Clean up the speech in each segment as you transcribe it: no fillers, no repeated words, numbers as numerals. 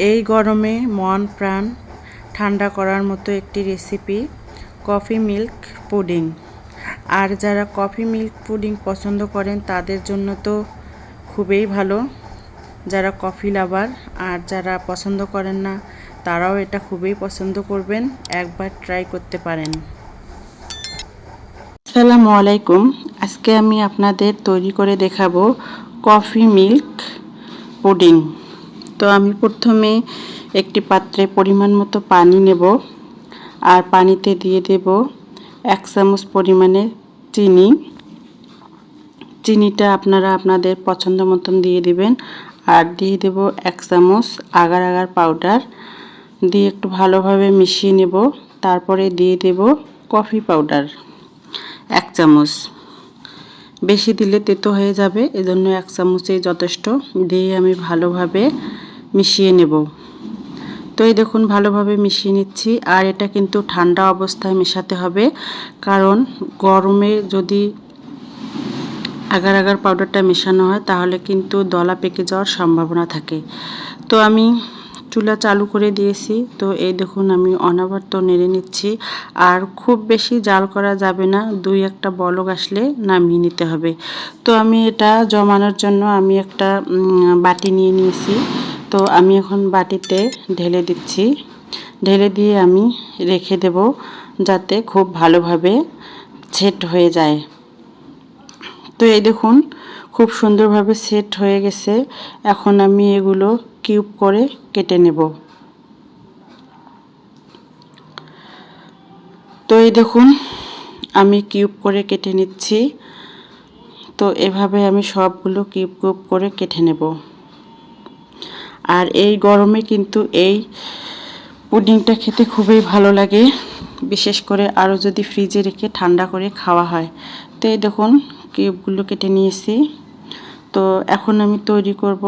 এই গরমে মন প্রাণ ঠান্ডা করার মতো একটি রেসিপি কফি মিল্ক পুডিং। আর যারা কফি মিল্ক পুডিং পছন্দ করেন তাদের জন্য তো খুবই ভালো, যারা কফি লাভার। আর যারা পছন্দ করেন না তারাও এটা খুবই পছন্দ করবেন, একবার ট্রাই করতে পারেন। আসসালামু আলাইকুম। আজকে আমি আপনাদের তৈরি করে দেখাবো কফি মিল্ক পুডিং। তো আমি প্রথমে একটি পাত্রে পরিমাণ মতো পানি নেব, আর পানিতে দিয়ে দেব 1 চামচ পরিমাণে চিনি। চিনিটা আপনারা আপনাদের পছন্দ মতন দিয়ে দিবেন। আর দিয়ে দেব 1 চামচ আগার আগার পাউডার, দিয়ে একটু ভালোভাবে মিশিয়ে নেব। তারপরে দিয়ে দেব কফি পাউডার 1 চামচ। বেশি দিলে তেতো হয়ে যাবে, এজন্য 1 চামচই যথেষ্ট। দিয়ে আমি ভালোভাবে মিশিয়ে নেব। তো এই দেখুন ভালোভাবে মিশিয়ে নিচ্ছি। আর এটা কিন্তু ঠান্ডা অবস্থায় মেশাতে হবে, কারণ গরমে যদি আগার আগার পাউডারটা মেশানো হয় তাহলে কিন্তু দলা পেকে যাওয়ার সম্ভাবনা থাকে। তো আমি চুলা চালু করে দিয়েছি। তো এই দেখুন আমি অনবরত নেড়ে নিচ্ছি। আর খুব বেশি জাল করা যাবে না, 2-1টা বলক আসলে নামিয়ে নিতে হবে। তো আমি এটা জমানোর জন্য আমি একটা বাটি নিয়ে নিয়েছি। তো আমি এখন বাটিতে ঢেলে দিচ্ছি। ঢেলে দিয়ে আমি রেখে দেব, যাতে খুব ভালোভাবে সেট হয়ে যায়। তো এই দেখুন খুব সুন্দরভাবে সেট হয়ে গেছে। এখন আমি এগুলো কিউব করে কেটে নেব। তো এই দেখুন আমি কিউব করে কেটে নিচ্ছি। তো এভাবে আমি সবগুলো কিউব কিউব করে কেটে নেব। আর এই গরমে কিন্তু এই পুডিংটা খেতে খুবই ভালো লাগে, বিশেষ করে আরও যদি ফ্রিজে রেখে ঠান্ডা করে খাওয়া হয়। তো এই দেখুন কিউবগুলো কেটে নিয়েছি। তো এখন আমি তৈরি করব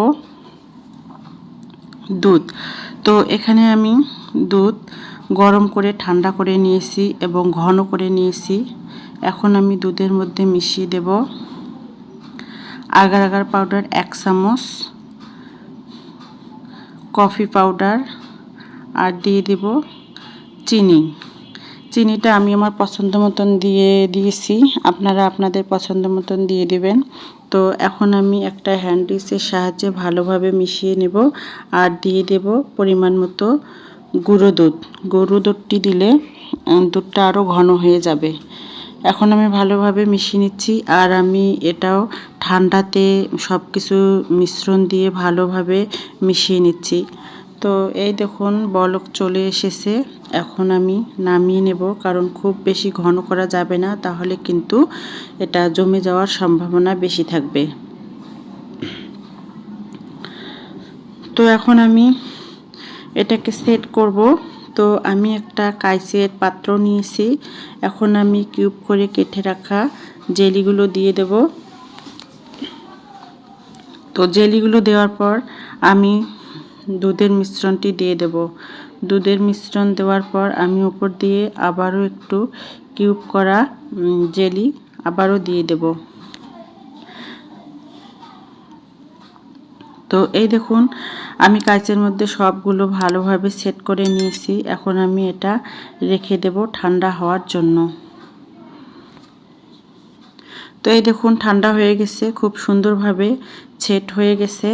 দুধ। তো এখানে আমি দুধ গরম করে ঠান্ডা করে নিয়েছি এবং ঘন করে নিয়েছি। এখন আমি দুধের মধ্যে মিশিয়ে দেব আগার আগার পাউডার 1 চামচ, কফি পাউডার, আর দিয়ে দেব চিনি। চিনিটা আমি আমার পছন্দ মতন দিয়ে দিয়েছি, আপনারা আপনাদের পছন্দ মতন দিয়ে দেবেন। তো এখন আমি একটা হ্যান্ড ডিশের সাহায্যে ভালোভাবে মিশিয়ে নেব। আর দিয়ে দেব পরিমাণ মতো গুঁড়ো দুধ। গুঁড়ো দুধটি দিলে দুধটা আরও ঘন হয়ে যাবে। এখন আমি ভালোভাবে মিশিয়ে নিচ্ছি। আর আমি এটাও ঠান্ডাতে সব কিছু মিশ্রণ দিয়ে ভালোভাবে মিশিয়ে নিচ্ছি। তো এই দেখুন বলক চলে এসেছে। এখন আমি নামিয়ে নেব, কারণ খুব বেশি ঘন করা যাবে না, তাহলে কিন্তু এটা জমে যাওয়ার সম্ভাবনা বেশি থাকবে। তো এখন আমি এটাকে সেট করব। তো আমি একটা কাঁচের পাত্র নিয়েছি। এখন আমি কিউব করে কেটে রাখা জেলিগুলো দিয়ে দেব। তো জেলিগুলো দেওয়ার পর আমি দুধের মিশ্রণটি দিয়ে দেব। দুধের মিশ্রণ দেওয়ার পর আমি উপর দিয়ে আবারও একটু কিউব করা জেলি আবারও দিয়ে দেব। তো এই দেখুন আমি কাঁচের মধ্যে সবগুলো ভালোভাবে সেট করে নিয়েছি। এখন আমি এটা রেখে দেব ঠান্ডা হওয়ার জন্য। তো এই দেখুন ঠান্ডা হয়ে গেছে, খুব সুন্দরভাবে সেট হয়ে গেছে।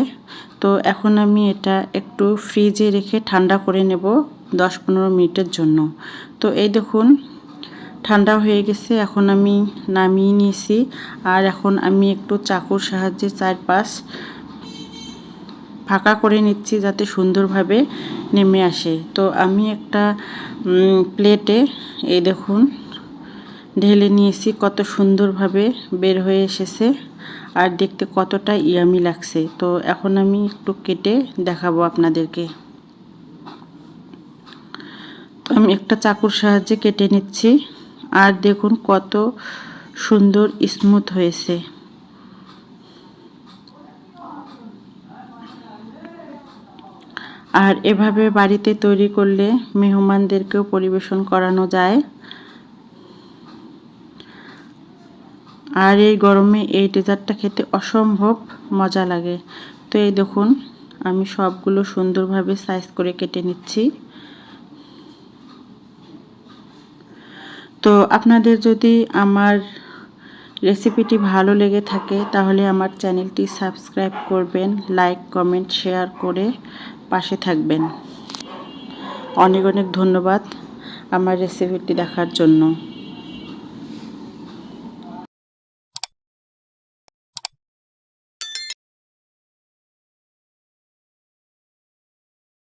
তো এখন আমি এটা একটু ফ্রিজে রেখে ঠান্ডা করে নেব 10-15 মিনিটের জন্য। তো এই দেখুন ঠান্ডা হয়ে গেছে, এখন আমি নামিয়ে নিয়েছি। আর এখন আমি একটু চাকুর সাহায্যে চারপাশ ফাঁকা করে নিচ্ছি, যাতে সুন্দরভাবে নেমে আসে। তো আমি একটা প্লেটে এই দেখুন ঢেলে নিয়েছি, কত সুন্দরভাবে বের হয়ে এসেছে আর দেখতে কতটা ইয়ামি লাগছে। তো এখন আমি একটু কেটে দেখাবো আপনাদেরকে। তো আমি একটা চাকুর সাহায্যে কেটে নিচ্ছি। আর দেখুন কত সুন্দর স্মুথ হয়েছে। আর এভাবে বাড়িতে তৈরি করলে মেহমানদেরকেও পরিবেশন করানো যায়। আর এই গরমে এই ডেজার্টটা খেতে অসম্ভব মজা লাগে। তো এই দেখুন আমি সবগুলো সুন্দরভাবে সাইজ করে কেটে নিচ্ছি। তো আপনাদের যদি আমার রেসিপিটি ভালো লেগে থাকে তাহলে আমার চ্যানেলটি সাবস্ক্রাইব করবেন, লাইক কমেন্ট শেয়ার করে পাশে থাকবেন। অনেক অনেক ধন্যবাদ আমার রেসিপিটি দেখার জন্য।